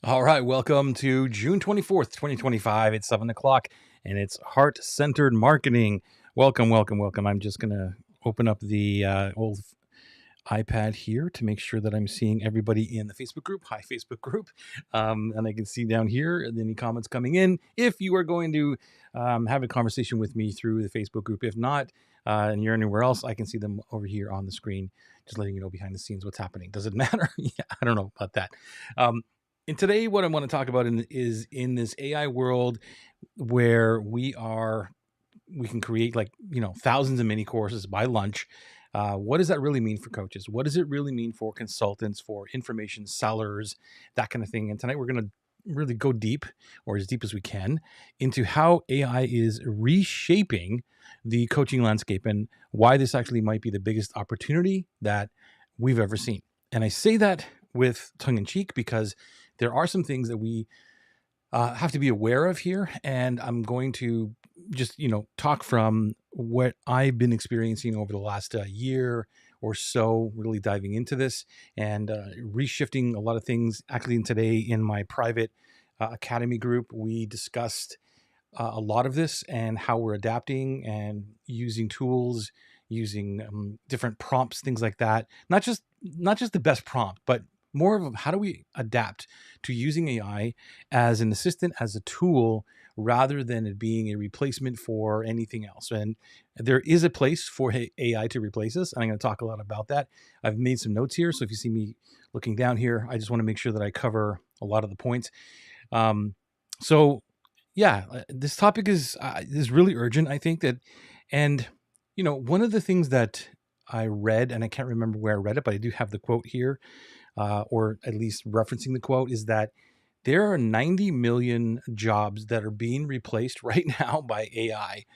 All right, welcome to June 24th, 2025. It's 7 o'clock and it's heart centered marketing. Welcome, welcome, welcome. I'm just going to open up the old iPad here to make sure that I'm seeing everybody in the Facebook group. Hi, Facebook group. And I can see down here any comments coming in. If you are going to have a conversation with me through the Facebook group, if not, and you're anywhere else, I can see them over here on the screen, just letting you know behind the scenes what's happening. Does it matter? Yeah, I don't know about that. Um, and today, what I want to talk about is in this AI world where we can create thousands of mini courses by lunch. What does that really mean for coaches? What does it really mean for consultants, for information sellers, that kind of thing? And tonight we're going to really go deep, or as deep as we can, into how AI is reshaping the coaching landscape and why this actually might be the biggest opportunity that we've ever seen. And I say that with tongue in cheek because there are some things that we have to be aware of here. And I'm going to just, talk from what I've been experiencing over the last year or so, really diving into this and reshifting a lot of things. Actually, today in my private academy group, we discussed a lot of this and how we're adapting and using tools, using different prompts, things like that. Not just the best prompt, but more of how do we adapt to using AI as an assistant, as a tool, rather than it being a replacement for anything else. And there is a place for AI to replace us. And I'm going to talk a lot about that. I've made some notes here. So if you see me looking down here, I just want to make sure that I cover a lot of the points. So yeah, this topic is really urgent, I think that, and one of the things that I read, and I can't remember where I read it, but I do have the quote here, or at least referencing the quote, is that there are 90 million jobs that are being replaced right now by AI.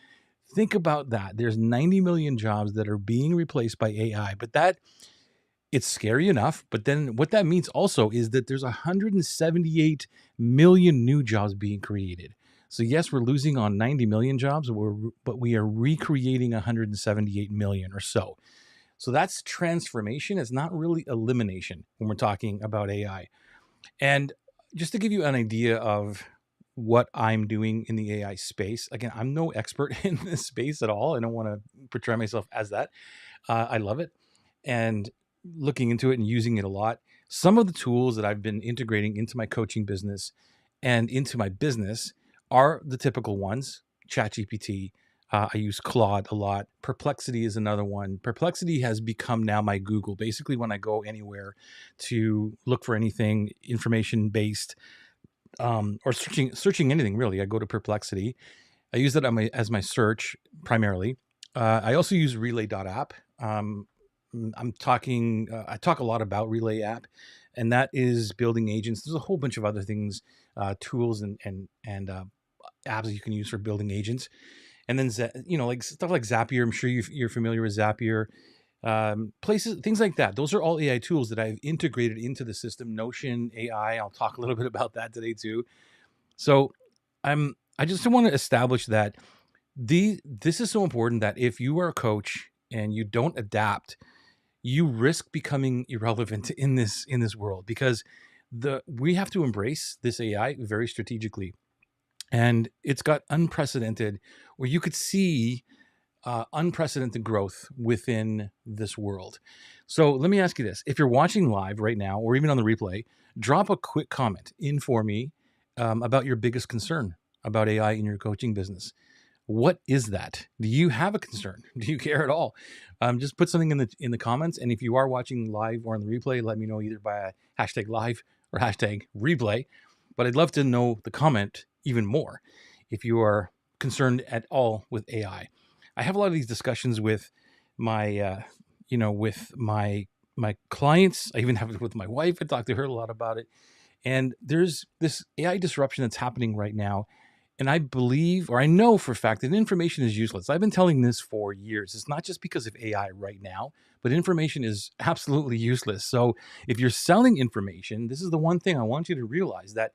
Think about that. There's 90 million jobs that are being replaced by AI, but it's scary enough. But then what that means also is that there's 178 million new jobs being created. So yes, we're losing on 90 million jobs, but we are recreating 178 million or so. So that's transformation. It's not really elimination when we're talking about AI. And just to give you an idea of what I'm doing in the AI space, again, I'm no expert in this space at all. I don't want to portray myself as that. I love it. And looking into it and using it a lot. Some of the tools that I've been integrating into my coaching business and into my business are the typical ones. ChatGPT. I use Claude a lot. Perplexity is another one. Perplexity has become now my Google. Basically, when I go anywhere to look for anything information based, or searching anything really, I go to Perplexity. I use that as my search primarily. I also use Relay.app. I talk a lot about Relay app, and that is building agents. There's a whole bunch of other things, tools and apps that you can use for building agents. And then, like stuff like Zapier. I'm sure you're familiar with Zapier. Places, things like that. Those are all AI tools that I've integrated into the system. Notion AI. I'll talk a little bit about that today too. So I just want to establish that this is so important that if you are a coach and you don't adapt, you risk becoming irrelevant in this world, because we have to embrace this AI very strategically. And it's got unprecedented, where you could see unprecedented growth within this world. So let me ask you this. If you're watching live right now, or even on the replay, drop a quick comment in for me about your biggest concern about AI in your coaching business. What is that? Do you have a concern? Do you care at all? Just put something in the comments. And if you are watching live or on the replay, let me know either by a hashtag live or hashtag replay. But I'd love to know the comment even more if you are concerned at all with AI. I have a lot of these discussions with my, with my clients. I even have it with my wife. I talk to her a lot about it. And there's this AI disruption that's happening right now. And I believe, or I know for a fact, that information is useless. I've been telling this for years. It's not just because of AI right now, but information is absolutely useless. So if you're selling information, this is the one thing I want you to realize, that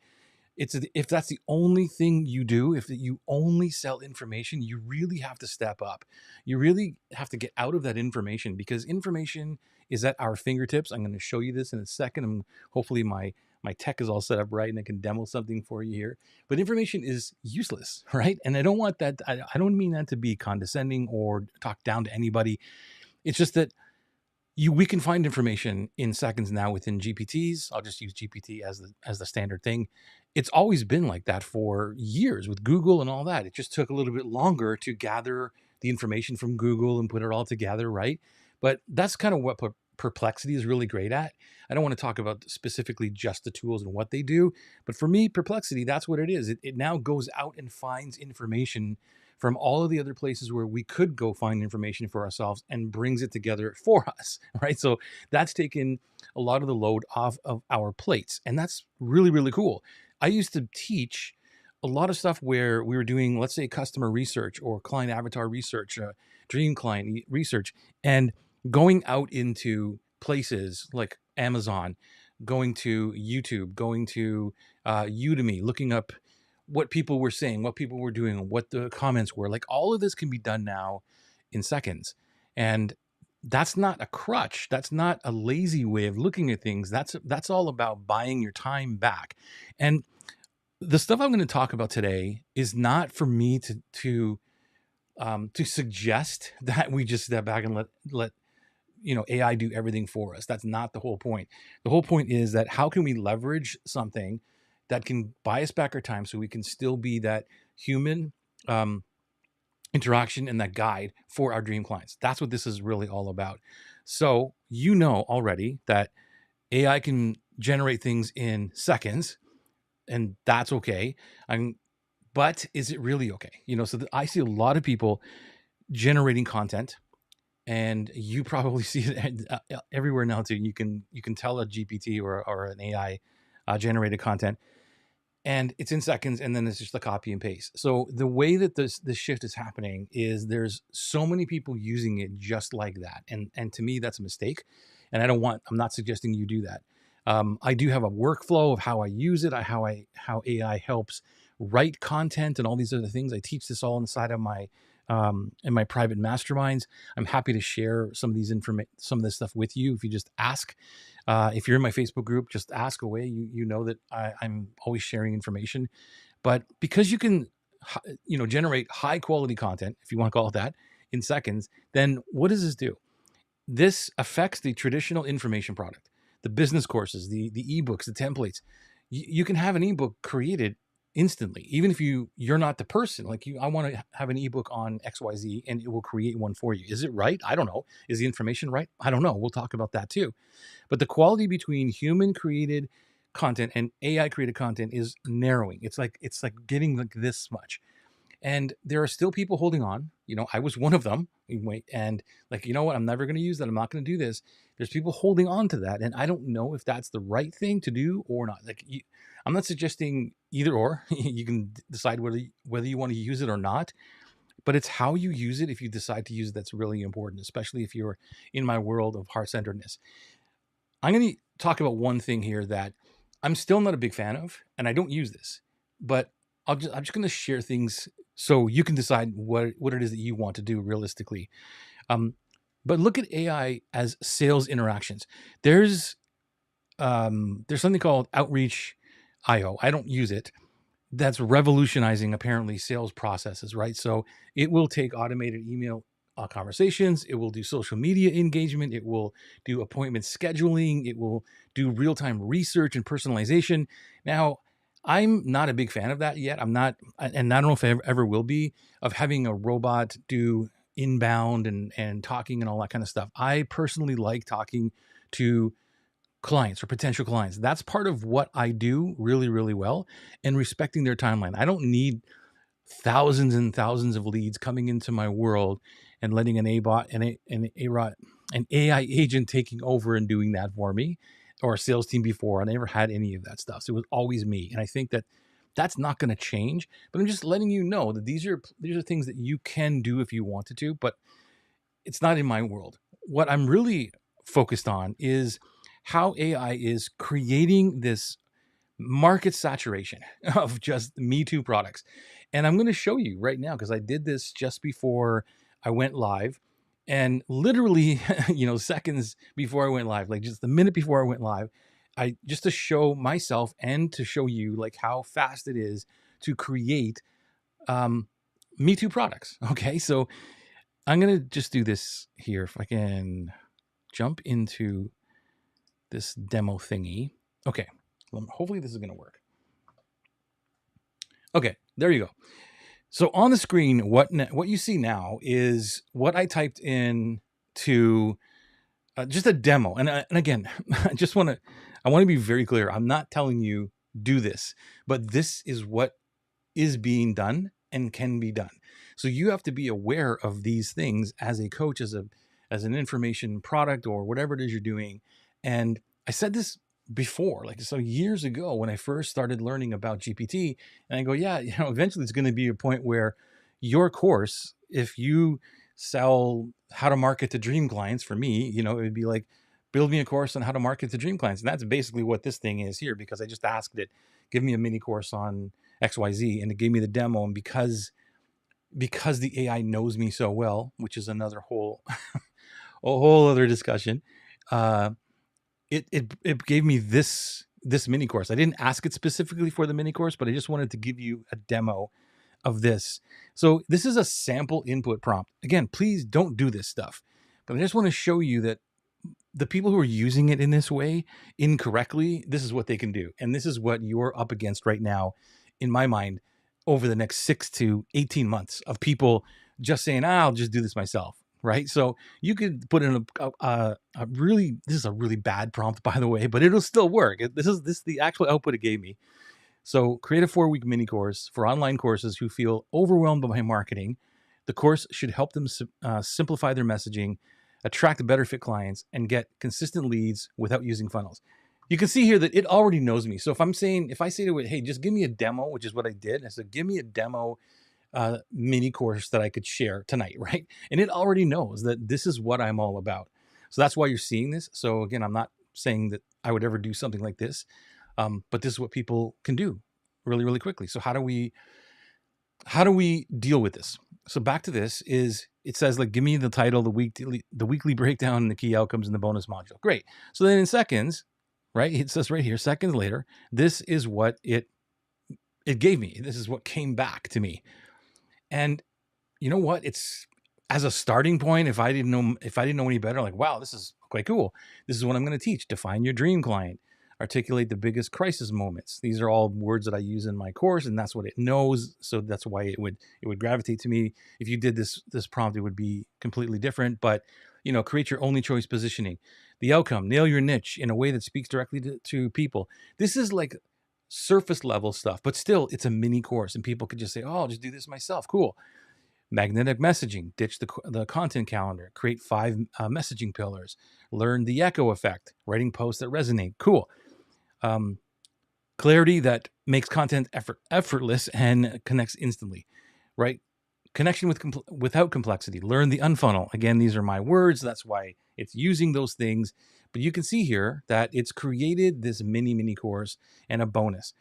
if that's the only thing you do, if you only sell information, you really have to step up. You really have to get out of that information, because information is at our fingertips. I'm going to show you this in a second. And hopefully my my tech is all set up right and I can demo something for you here. But information is useless, right? And I don't want that. I don't mean that to be condescending or talk down to anybody. It's just that we can find information in seconds now within GPTs. I'll just use GPT as the standard thing. It's always been like that for years with Google and all that. It just took a little bit longer to gather the information from Google and put it all together, right? But that's kind of what Perplexity is really great at. I don't want to talk about specifically just the tools and what they do, but for me, Perplexity, that's what it is. It now goes out and finds information from all of the other places where we could go find information for ourselves and brings it together for us, right? So that's taken a lot of the load off of our plates. And that's really, really cool. I used to teach a lot of stuff where we were doing, let's say, customer research or client avatar research, dream client research, and going out into places like Amazon, going to YouTube, going to Udemy, looking up what people were saying, what people were doing, what the comments were. Like all of this can be done now in seconds. And that's not a crutch. That's not a lazy way of looking at things. That's all about buying your time back. And the stuff I'm going to talk about today is not for me to suggest that we just step back and let AI do everything for us. That's not the whole point. The whole point is that how can we leverage something that can buy us back our time so we can still be that human interaction and that guide for our dream clients. That's what this is really all about. So already that AI can generate things in seconds, and that's okay. But is it really okay? So I see a lot of people generating content, and you probably see it everywhere now too. You can tell a GPT or an AI generated content, and it's in seconds, and then it's just a copy and paste. So the way that this shift is happening is there's so many people using it just like that, and to me that's a mistake, and I'm not suggesting you do that. I do have a workflow of how I use it, how AI helps write content and all these other things. I teach this all inside of my in my private masterminds. I'm happy to share some of this stuff with you if you just ask. If you're in my Facebook group, just ask away. You know that I'm always sharing information. But because you can, generate high quality content, if you want to call it that, in seconds, then what does this do? This affects the traditional information product, the business courses, the ebooks, the templates. You can have an ebook created instantly, even if you're not the person. Like I want to have an ebook on XYZ, and it will create one for you. Is it right? I don't know. Is the information right? I don't know. We'll talk about that too. But the quality between human created content and AI created content is narrowing. It's like getting like this much. And there are still people holding on. I was one of them. And like, you know what? I'm never going to use that. I'm not going to do this. There's people holding on to that. And I don't know if that's the right thing to do or not. Like, I'm not suggesting either or. You can decide whether you want to use it or not. But it's how you use it. If you decide to use it, that's really important, especially if you're in my world of heart-centeredness. I'm going to talk about one thing here that I'm still not a big fan of, and I don't use this, but I'm just going to share things so you can decide what it is that you want to do realistically. But look at AI as sales interactions. There's something called Outreach.io. I don't use it. That's revolutionizing apparently sales processes, right? So it will take automated email conversations. It will do social media engagement. It will do appointment scheduling. It will do real-time research and personalization. Now, I'm not a big fan of that yet. I'm not, and I don't know if I ever will be, of having a robot do inbound and talking and all that kind of stuff. I personally like talking to clients or potential clients. That's part of what I do really, really well, and respecting their timeline. I don't need thousands and thousands of leads coming into my world and letting an AI agent taking over and doing that for me, or a sales team before. I never had any of that stuff. So it was always me. And I think that that's not going to change, but I'm just letting you know that these are things that you can do if you wanted to, but it's not in my world. What I'm really focused on is how AI is creating this market saturation of just Me Too products. And I'm going to show you right now, because I did this just before I went live, and literally, seconds before I went live, like just the minute before I went live, I just to show myself and to show you like how fast it is to create um, Me Too products. Okay, so I'm gonna just do this here. If I can jump into this demo thingy. Okay, hopefully this is gonna work. Okay, there you go. So on the screen, what you see now is what I typed in to just a demo. And again, I want to be very clear. I'm not telling you do this, but this is what is being done and can be done. So you have to be aware of these things as a coach, as an information product or whatever it is you're doing. And I said this before, like so years ago when I first started learning about GPT, and I go, yeah, eventually it's going to be a point where your course, if you sell how to market to dream clients, for me, it would be like, build me a course on how to market to dream clients. And that's basically what this thing is here, because I just asked it, give me a mini course on XYZ, and it gave me the demo. And because the AI knows me so well, which is another whole a whole other discussion, uh, it gave me this mini course. I didn't ask it specifically for the mini course, but I just wanted to give you a demo of this. So this is a sample input prompt. Again, please don't do this stuff, but I just want to show you that the people who are using it in this way incorrectly, this is what they can do. And this is what you're up against right now, in my mind, over the next 6 to 18 months of people just saying, I'll just do this myself. Right. So you could put in this is a really bad prompt, by the way, but it'll still work. This is the actual output it gave me. So create a 4-week mini course for online courses who feel overwhelmed by marketing. The course should help them simplify their messaging, attract better fit clients, and get consistent leads without using funnels. You can see here that it already knows me. So if I say to it, hey, just give me a demo, which is what I did. I said, give me a demo mini course that I could share tonight, right? And it already knows that this is what I'm all about. So that's why you're seeing this. So again, I'm not saying that I would ever do something like this, but this is what people can do really, really quickly. So how do we deal with this? So back to this is, it says like, give me the title, the weekly breakdown, and the key outcomes in the bonus module. Great. So then in seconds, right? It says right here, seconds later, this is what it gave me. This is what came back to me. And you know what? It's, as a starting point, if I didn't know any better, like, wow, this is quite cool. This is what I'm going to teach. Define your dream client. Articulate the biggest crisis moments. These are all words that I use in my course, and that's what it knows. So that's why it would gravitate to me. If you did this prompt, it would be completely different. But create your only choice positioning. The outcome, nail your niche in a way that speaks directly to people. This is like surface level stuff, but still, it's a mini course, and people could just say, oh, I'll just do this myself. Cool. Magnetic messaging, ditch the content calendar, create 5 messaging pillars, learn the echo effect, writing posts that resonate. Cool. Clarity that makes content effortless and connects instantly, right? Connection without complexity, learn the unfunnel. Again, these are my words. That's why it's using those things. But you can see here that it's created this mini course and a bonus.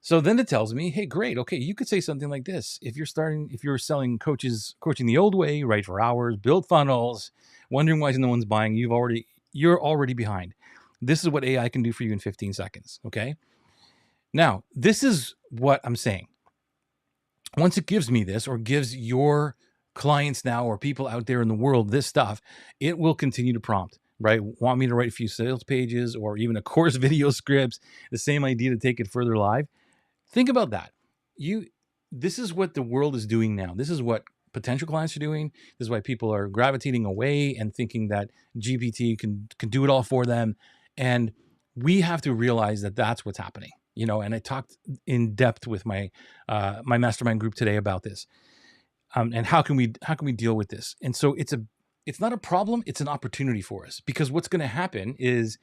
So then it tells me, hey, great. Okay, you could say something like this. If you're selling coaching the old way, write for hours, build funnels, wondering why no one's buying, you're already behind. This is what AI can do for you in 15 seconds. Okay. Now, this is what I'm saying. Once it gives me this, or gives your clients now, or people out there in the world, this stuff, it will continue to prompt, right? Want me to write a few sales pages or even a course video scripts, the same idea to take it further live. Think about that. This is what the world is doing now. This is what potential clients are doing. This is why people are gravitating away and thinking that GPT can do it all for them. And we have to realize that that's what's happening. And I talked in depth with my my mastermind group today about this. And how can we deal with this? And so it's not a problem, it's an opportunity for us, because what's going to happen is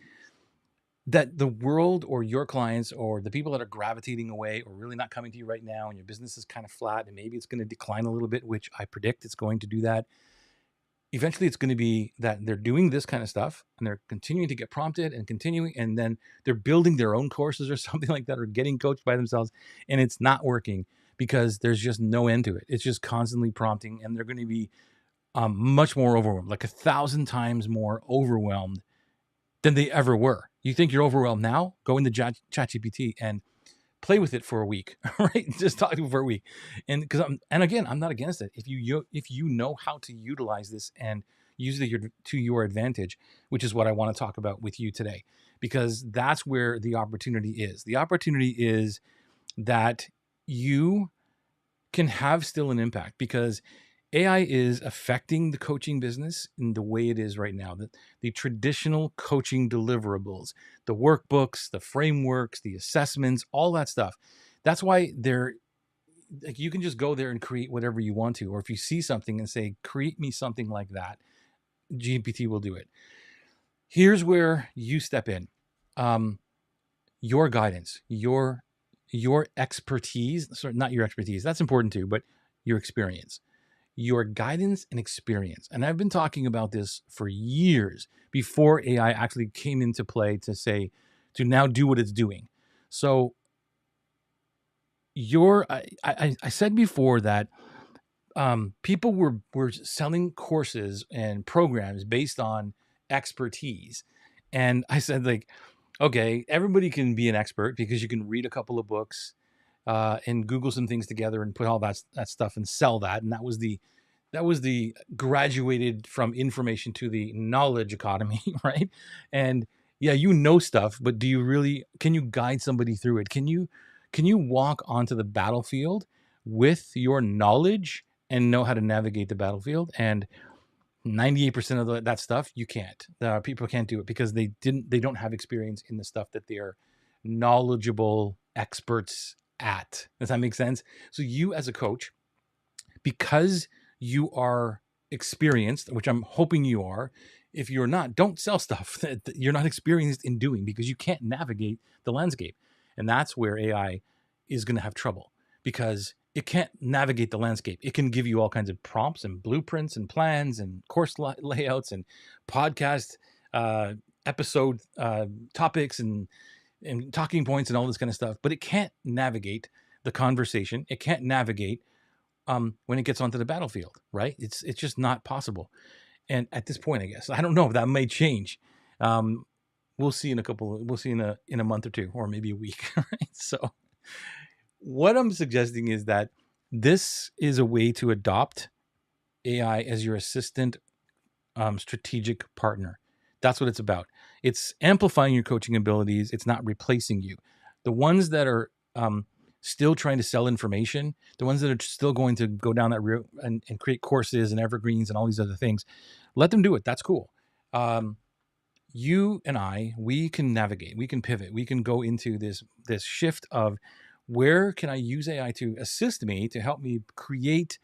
that the world, or your clients, or the people that are gravitating away or really not coming to you right now, and your business is kind of flat and maybe it's going to decline a little bit, which I predict it's going to do that. Eventually it's going to be that they're doing this kind of stuff and they're continuing to get prompted and continuing, and then they're building their own courses or something like that, or getting coached by themselves, and it's not working because there's just no end to it. It's just constantly prompting, and they're going to be much more overwhelmed, like 1,000 times more overwhelmed than they ever were. You think you're overwhelmed now? Go into ChatGPT and play with it for a week, right? Just talk to it for a week, and and again, I'm not against it. If you know how to utilize this and use it to your advantage, which is what I want to talk about with you today, because that's where the opportunity is. The opportunity is that you can have still an impact, because AI is affecting the coaching business in the way it is right now. The traditional coaching deliverables, the workbooks, the frameworks, the assessments, all that stuff. That's why they're like, you can just go there and create whatever you want to. Or if you see something and say, create me something like that, GPT will do it. Here's where you step in. Your guidance, your expertise, sorry, not your expertise, that's important too, but your experience. Your guidance and experience. And I've been talking about this for years before AI actually came into play to now do what it's doing. So I said before that people were selling courses and programs based on expertise. And I said, like, okay, everybody can be an expert because you can read a couple of books and Google some things together and put all that stuff and sell that. And that was the graduated from information to the knowledge economy, right? And yeah, you know stuff, but can you guide somebody through it? Can you walk onto the battlefield with your knowledge and know how to navigate the battlefield? And 98% of that stuff you can't. People can't do it because they don't have experience in the stuff that they're knowledgeable experts at. Does that make sense? So you as a coach, because you are experienced, which I'm hoping you are. If you're not, don't sell stuff that you're not experienced in doing, because you can't navigate the landscape. And that's where AI is going to have trouble, because it can't navigate the landscape. It can give you all kinds of prompts and blueprints and plans and course layouts and podcast episode topics and talking points and all this kind of stuff, but it can't navigate the conversation. It can't navigate when it gets onto the battlefield, right? It's just not possible. And at this point, I guess, I don't know if that may change. We'll see we'll see in a month or two, or maybe a week. Right? So what I'm suggesting is that this is a way to adopt AI as your assistant, strategic partner. That's what it's about. It's amplifying your coaching abilities. It's not replacing you. The ones that are still trying to sell information, the ones that are still going to go down that route and create courses and evergreens and all these other things, let them do it. That's cool. You and I, we can navigate, we can pivot, we can go into this shift of, where can I use AI to assist me, to help me create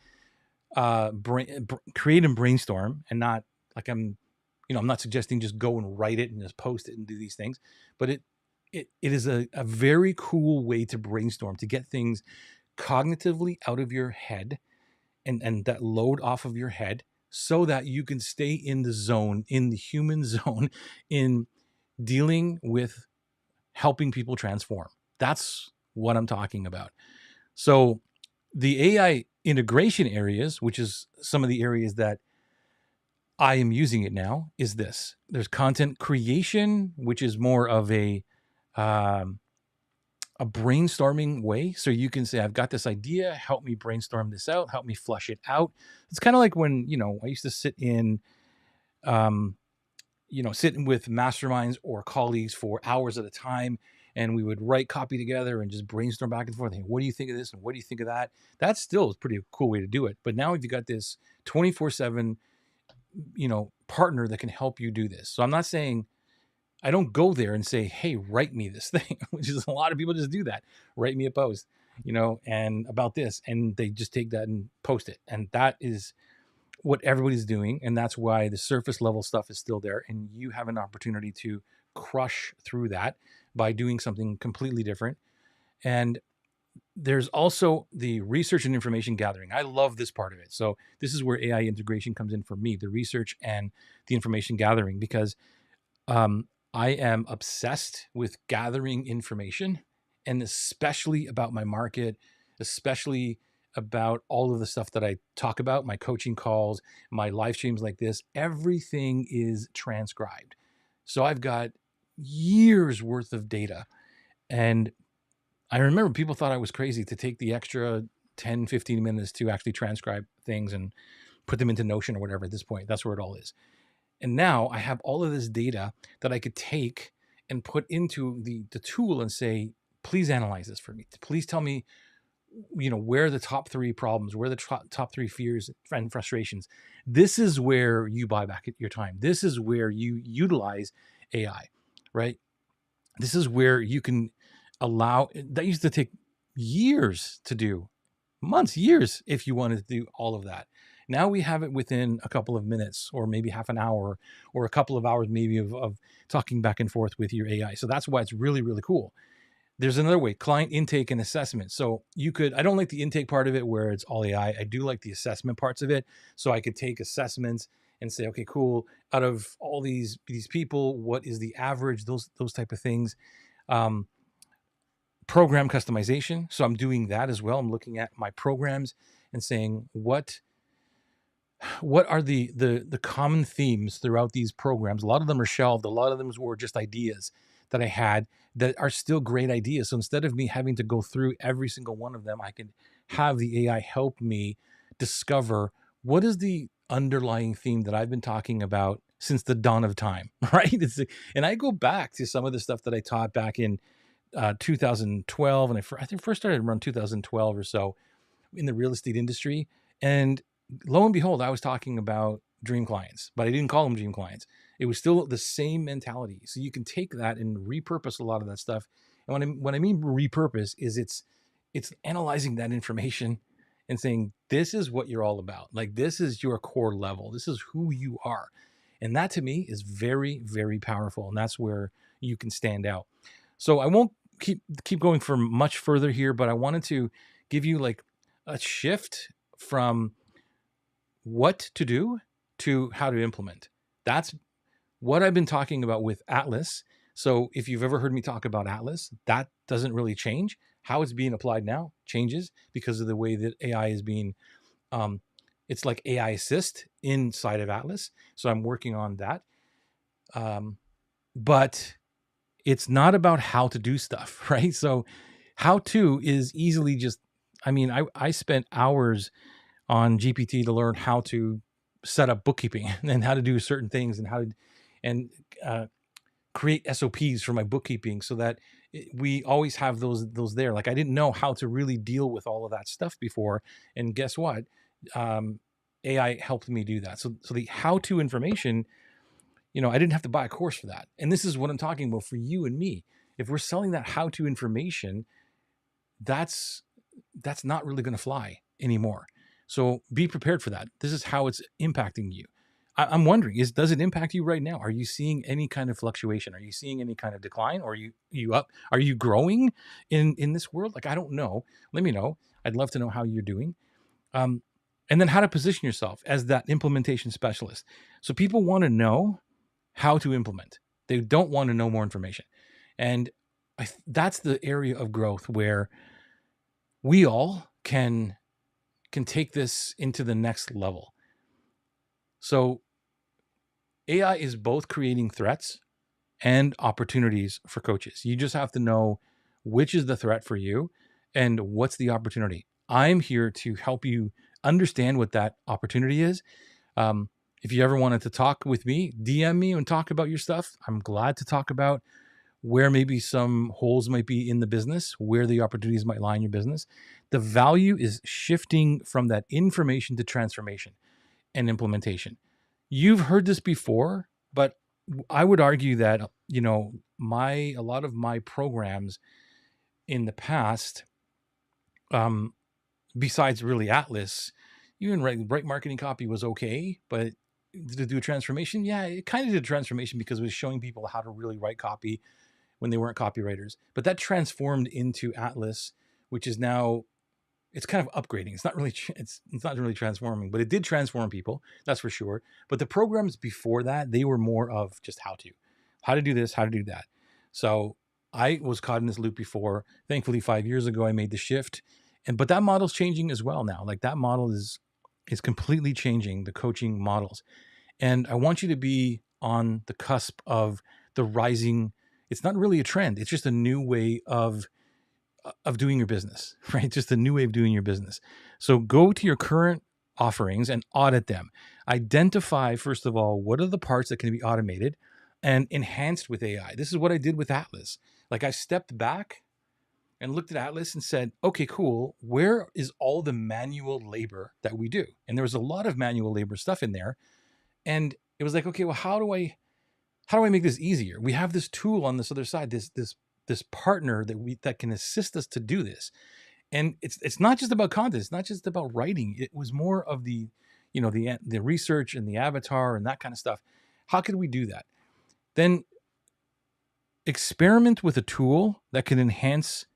create and brainstorm, and not like I'm not suggesting just go and write it and just post it and do these things, but it is a very cool way to brainstorm, to get things cognitively out of your head, and that load off of your head, so that you can stay in the zone, in the human zone, in dealing with helping people transform. That's what I'm talking about. So the AI integration areas, which is some of the areas that I am using it now, is this. There's content creation, which is more of a brainstorming way. So you can say, I've got this idea, help me brainstorm this out, help me flush it out. It's kind of like when, I used to sit in, sitting with masterminds or colleagues for hours at a time, and we would write copy together and just brainstorm back and forth. Hey, what do you think of this? And what do you think of that? That still is a pretty cool way to do it. But now if you got this 24/7, partner that can help you do this. So I'm not saying, I don't go there and say, hey, write me this thing, which is a lot of people just do that. Write me a post, and about this. And they just take that and post it. And that is what everybody's doing. And that's why the surface level stuff is still there. And you have an opportunity to crush through that by doing something completely different. And there's also the research and information gathering. I love this part of it. So this is where AI integration comes in for me, the research and the information gathering, because I am obsessed with gathering information, and especially about my market, especially about all of the stuff that I talk about, my coaching calls, my live streams like this. Everything is transcribed. So I've got years worth of data. And I remember people thought I was crazy to take the extra 10, 15 minutes to actually transcribe things and put them into Notion or whatever. At this point, that's where it all is. And now I have all of this data that I could take and put into the tool and say, please analyze this for me. Please tell me, where are the top three problems, where are the top three fears and frustrations. This is where you buy back your time. This is where you utilize AI, right? This is where you can allow, that used to take years to do, months, years, if you wanted to do all of that. Now we have it within a couple of minutes, or maybe half an hour, or a couple of hours maybe of talking back and forth with your AI. So that's why it's really, really cool. There's another way, client intake and assessment. So I don't like the intake part of it where it's all AI. I do like the assessment parts of it. So I could take assessments and say, okay, cool. Out of all these people, what is the average? Those type of things. Program customization. So I'm doing that as well. I'm looking at my programs and saying what are the common themes throughout these programs. A lot of them are shelved. A lot of them were just ideas that I had that are still great ideas. So instead of me having to go through every single one of them, I can have the AI help me discover what is the underlying theme that I've been talking about since the dawn of time, right? And I go back to some of the stuff that I taught back in 2012, and I think first started around 2012 or so in the real estate industry. And lo and behold, I was talking about dream clients, but I didn't call them dream clients. It was still the same mentality. So you can take that and repurpose a lot of that stuff. And when I mean repurpose is it's analyzing that information and saying, this is what you're all about. Like, this is your core level. This is who you are. And that to me is very, very powerful. And that's where you can stand out. So I won't keep going for much further here, but I wanted to give you like a shift from what to do to how to implement. That's what I've been talking about with Atlas. So if you've ever heard me talk about Atlas, that doesn't really change. How it's being applied now changes because of the way that AI is being, it's like AI assist inside of Atlas. So I'm working on that. But it's not about how to do stuff, right? So how to is easily just, I spent hours on GPT to learn how to set up bookkeeping and how to do certain things and create SOPs for my bookkeeping so that we always have those there. Like, I didn't know how to really deal with all of that stuff before. And guess what? AI helped me do that. So the how-to information, I didn't have to buy a course for that. And this is what I'm talking about for you and me. If we're selling that how-to information, that's not really going to fly anymore. So be prepared for that. This is how it's impacting you. I'm wondering, does it impact you right now? Are you seeing any kind of fluctuation? Are you seeing any kind of decline? Or are you up? Are you growing in this world? Like, I don't know. Let me know. I'd love to know how you're doing. And then how to position yourself as that implementation specialist. So people want to know how to implement. They don't want to know more information. And that's the area of growth where we all can take this into the next level. So AI is both creating threats and opportunities for coaches. You just have to know which is the threat for you and what's the opportunity. I'm here to help you understand what that opportunity is. If you ever wanted to talk with me, DM me and talk about your stuff. I'm glad to talk about where maybe some holes might be in the business, where the opportunities might lie in your business. The value is shifting from that information to transformation and implementation. You've heard this before, but I would argue that, a lot of my programs in the past, besides really Atlas, even write marketing copy was okay, but to do a transformation, yeah, it kind of did a transformation because it was showing people how to really write copy when they weren't copywriters. But that transformed into Atlas, which is now, it's kind of upgrading. It's not really it's not really transforming, but it did transform people, that's for sure. But the programs before that, they were more of just how to do this, how to do that. So I was caught in this loop before. Thankfully, 5 years ago, I made the shift, but that model's changing as well now. Like, that model is completely changing the coaching models. And I want you to be on the cusp of the rising. It's not really a trend. It's just a new way of doing your business, right? Just a new way of doing your business. So go to your current offerings and audit them. Identify, first of all, what are the parts that can be automated and enhanced with AI. This is what I did with Atlas. Like, I stepped back and looked at Atlas and said, okay, cool. Where is all the manual labor that we do? And there was a lot of manual labor stuff in there. And it was like, okay, well, how do I make this easier? We have this tool on this other side, this partner that can assist us to do this. And it's not just about content. It's not just about writing. It was more of the research and the avatar and that kind of stuff. How could we do that? Then experiment with a tool that can enhance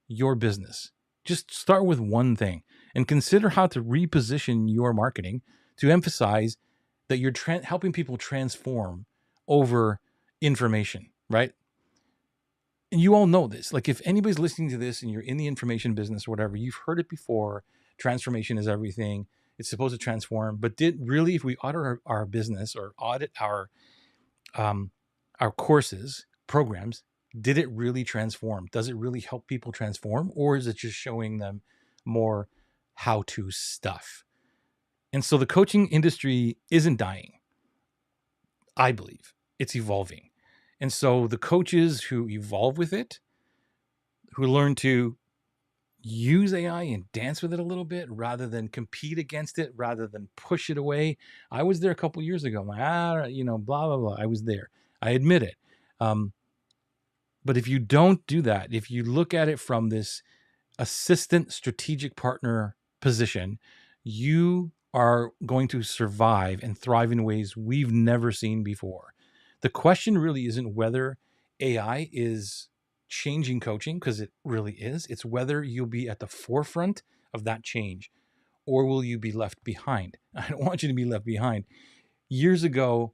your business. Just start with one thing and consider how to reposition your marketing to emphasize that you're helping people transform over information, right? And you all know this. Like, if anybody's listening to this and you're in the information business or whatever, you've heard it before. Transformation is everything. It's supposed to transform. But if we audit our business or audit our courses, programs, did it really transform? Does it really help people transform? Or is it just showing them more how-to stuff? And so the coaching industry isn't dying. I believe it's evolving. And so the coaches who evolve with it, who learn to use AI and dance with it a little bit rather than compete against it, rather than push it away. I was there a couple years ago. I'm like, blah, blah, blah. I was there. I admit it. But if you don't do that, if you look at it from this assistant strategic partner position, you are going to survive and thrive in ways we've never seen before. The question really isn't whether AI is changing coaching, because it really is. It's whether you'll be at the forefront of that change, or will you be left behind? I don't want you to be left behind. Years ago,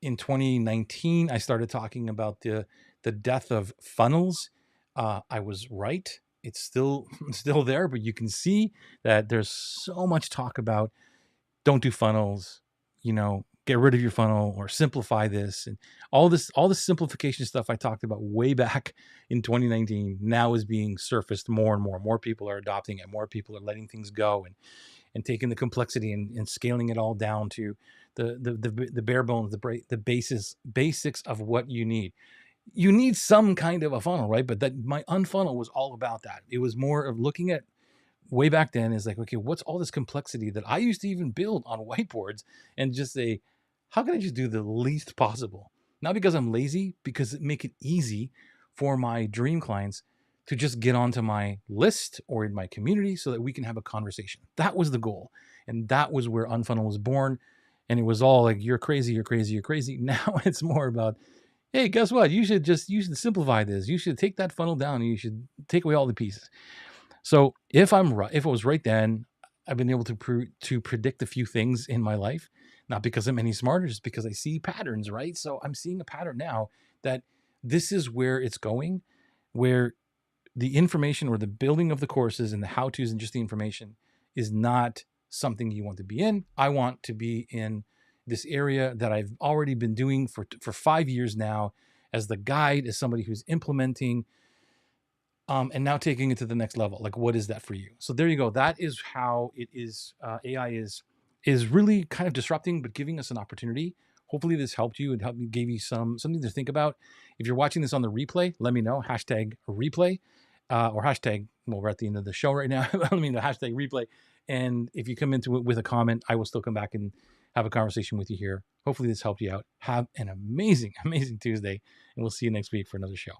in 2019, I started talking about the death of funnels. I was right. It's still there, but you can see that there's so much talk about don't do funnels, get rid of your funnel or simplify this, and all this simplification stuff I talked about way back in 2019 now is being surfaced more and more. More people are adopting it. More people are letting things go and taking the complexity and scaling it all down to the bare bones, the basics of what you need. You need some kind of a funnel, right? But that my unfunnel was all about that. It was more of looking at way back then is like, okay, what's all this complexity that I used to even build on whiteboards, and just say, how can I just do the least possible? Not because I'm lazy, because it make it easy for my dream clients to just get onto my list or in my community so that we can have a conversation. That was the goal. And that was where Unfunnel was born. And it was all like, you're crazy, you're crazy, you're crazy. Now it's more about, hey, guess what? You should simplify this. You should take that funnel down and you should take away all the pieces. So if I'm right, if it was right then, I've been able to predict a few things in my life, not because I'm any smarter, just because I see patterns, right? So I'm seeing a pattern now that this is where it's going, where the information or the building of the courses and the how-tos and just the information is not something you want to be in. I want to be in this area that I've already been doing for 5 years now as the guide, as somebody who's implementing, and now taking it to the next level. Like, what is that for you? So there you go. That is how it is. AI is really kind of disrupting, but giving us an opportunity. Hopefully this helped you and gave you something to think about. If you're watching this on the replay, let me know. #replay or hashtag, well, we're at the end of the show right now. Let me know, #replay. And if you come into it with a comment, I will still come back and have a conversation with you here. Hopefully this helped you out. Have an amazing, amazing Tuesday, and we'll see you next week for another show.